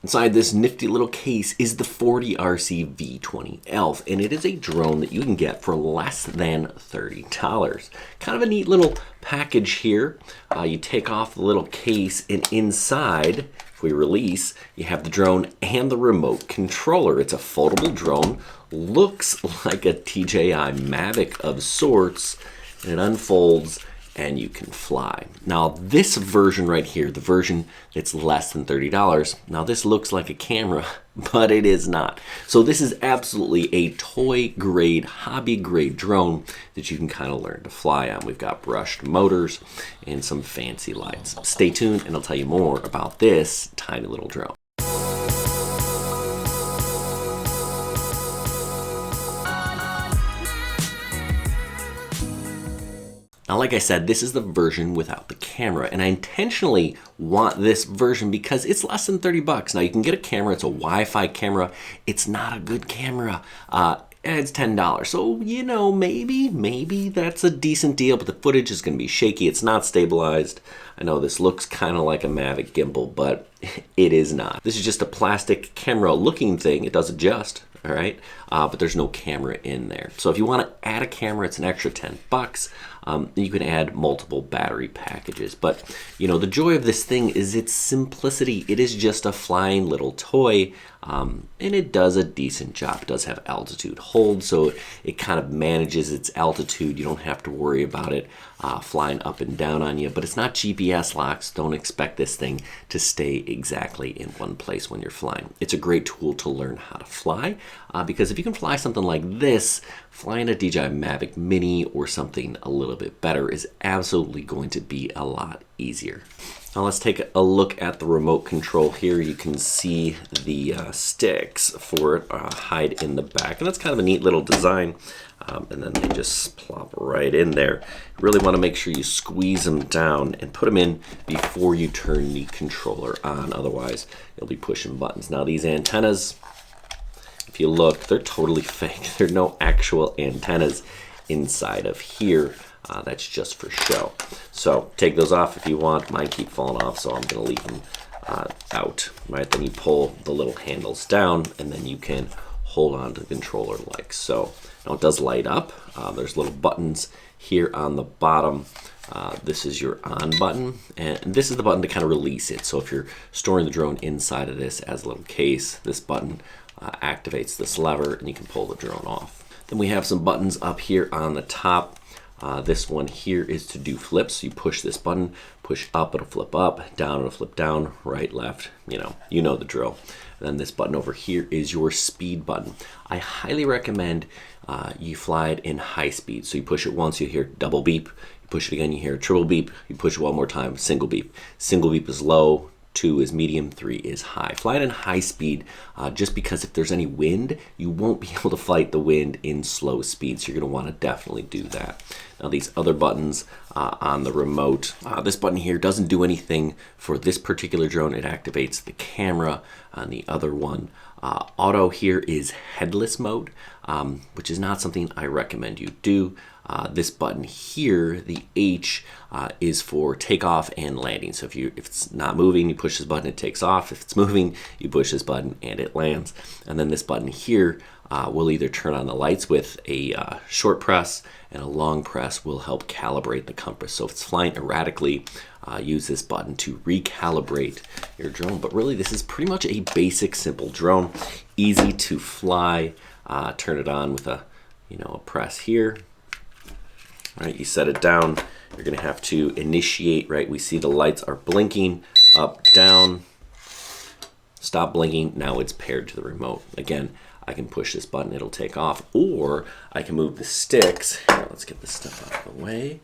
Inside this nifty little case is the 40RC V20 Elf, and it is a drone that you can get for less than $30. Kind of a neat little package here. You take off the little case, and inside, if we release, you have the drone and the remote controller. It's a foldable drone, looks like a DJI Mavic of sorts, and it unfolds and you can fly. Now this version right here, the version that's less than $30, now this looks like a camera, but it is not. So this is absolutely a toy grade, hobby grade drone that you can kind of learn to fly on. We've got brushed motors and some fancy lights. Stay tuned and I'll tell you more about this tiny little drone. Now, like I said, this is the version without the camera, and I intentionally want this version because it's less than 30 bucks. Now, you can get a camera, it's a Wi-Fi camera. It's not a good camera. It's $10. So, you know, maybe that's a decent deal, but the footage is gonna be shaky. It's not stabilized. I know this looks kind of like a Mavic gimbal, but it is not. This is just a plastic camera looking thing. It does adjust. All right, but there's no camera in there. So if you want to add a camera, it's an extra 10 bucks. You can add multiple battery packages. But you know, the joy of this thing is its simplicity. It is just a flying little toy, and it does a decent job. It does have altitude hold, so it kind of manages its altitude. You don't have to worry about it flying up and down on you, but it's not GPS locks. Don't expect this thing to stay exactly in one place when you're flying. It's a great tool to learn how to fly, because if you can fly something like this, flying a DJI Mavic Mini or something a little bit better is absolutely going to be a lot easier. Now let's take a look at the remote control here. You can see the sticks for it hide in the back, and that's kind of a neat little design. And then they just plop right in there. You really want to make sure you squeeze them down and put them in before you turn the controller on. Otherwise, you'll be pushing buttons. Now these antennas, if you look, they're totally fake. There are no actual antennas inside of here. That's just for show. So take those off if you want. Mine keep falling off, so I'm going to leave them out. Right, then you pull the little handles down, and then you can hold on to the controller like so. Now it does light up. There's little buttons here on the bottom. This is your on button, and this is the button to kind of release it. So if you're storing the drone inside of this as a little case, this button activates this lever and you can pull the drone off. Then we have some buttons up here on the top. This one here is to do flips. So you push this button, push up, it'll flip up, down, it'll flip down, right, left, you know the drill. And then this button over here is your speed button. I highly recommend you fly it in high speed. So you push it once, you hear double beep. You push it again, you hear a triple beep. You push it one more time, single beep. Single beep is low, 2 is medium, 3 is high. Fly it in high speed just because if there's any wind, you won't be able to fight the wind in slow speed. So you're gonna wanna definitely do that. Now these other buttons on the remote, this button here doesn't do anything for this particular drone. It activates the camera. On the other one, auto here is headless mode, which is not something I recommend you do. This button here, the H, is for takeoff and landing. So if it's not moving, you push this button, it takes off. If it's moving, you push this button and it lands. And then this button here will either turn on the lights with a short press, and a long press will help calibrate the compass. So if it's flying erratically, use this button to recalibrate your drone. But really, this is pretty much a basic, simple drone, easy to fly. Turn it on with a press here. All right, you set it down. You're gonna have to initiate, right? We see the lights are blinking, up, down, stop blinking. Now it's paired to the remote. Again, I can push this button, it'll take off, or I can move the sticks. Here, let's get this stuff out of the way.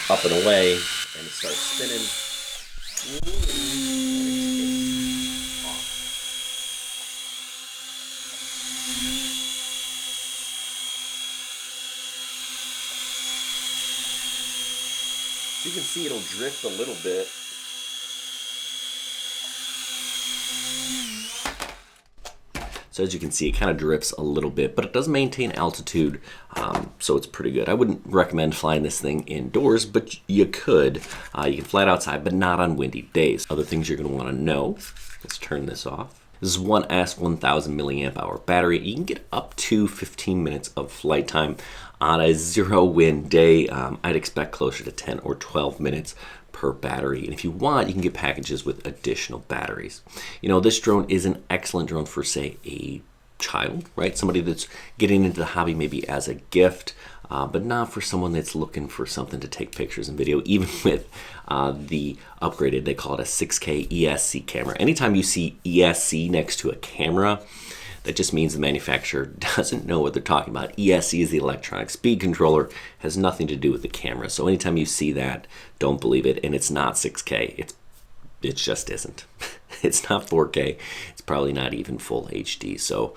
Up and away, and it starts spinning. So you can see it'll drift a little bit. So as you can see, it kind of drifts a little bit, but it does maintain altitude, so it's pretty good. I wouldn't recommend flying this thing indoors, but you could. You can fly it outside, but not on windy days. Other things you're going to want to know, Let's turn this off. This is 1S 1000 milliamp hour battery. You can get up to 15 minutes of flight time on a 0 wind day. I'd expect closer to 10 or 12 minutes per battery. And if you want, you can get packages with additional batteries. You know, this drone is an excellent drone for, say, a child, right? Somebody that's getting into the hobby maybe as a gift, but not for someone that's looking for something to take pictures and video, even with the upgraded, they call it a 6K ESC camera. Anytime you see ESC next to a camera, that just means the manufacturer doesn't know what they're talking about. ESC is the electronic speed controller, has nothing to do with the camera. So anytime you see that, don't believe it. And it's not 6K. It just isn't. It's not 4K. It's probably not even full HD. So,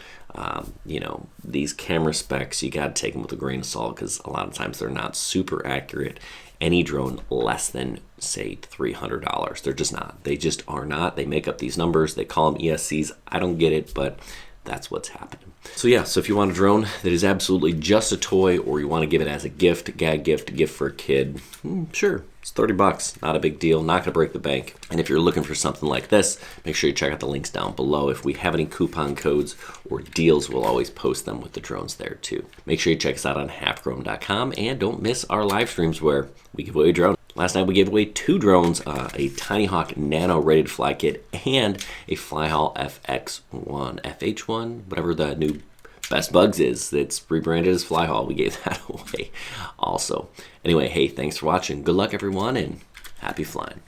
you know, these camera specs, you got to take them with a grain of salt because a lot of times they're not super accurate. Any drone less than, say, $300, they're just not. They just are not. They make up these numbers. They call them ESCs. I don't get it, but that's what's happening. So yeah, so if you want a drone that is absolutely just a toy, or you want to give it as a gift, gag gift, a gift for a kid, sure, it's 30 bucks, not a big deal, not gonna break the bank. And if you're looking for something like this, make sure you check out the links down below. If we have any coupon codes or deals, we'll always post them with the drones there too. Make sure you check us out on halfgrown.com, and don't miss our live streams where we give away a drone. Last night we gave away 2 drones, a Tiny Hawk Nano Ready to Fly kit and a Flyhall FX1, FH1, whatever the new Best Bugs is. That's rebranded as Flyhall. We gave that away also. Anyway, hey, thanks for watching. Good luck everyone, and happy flying.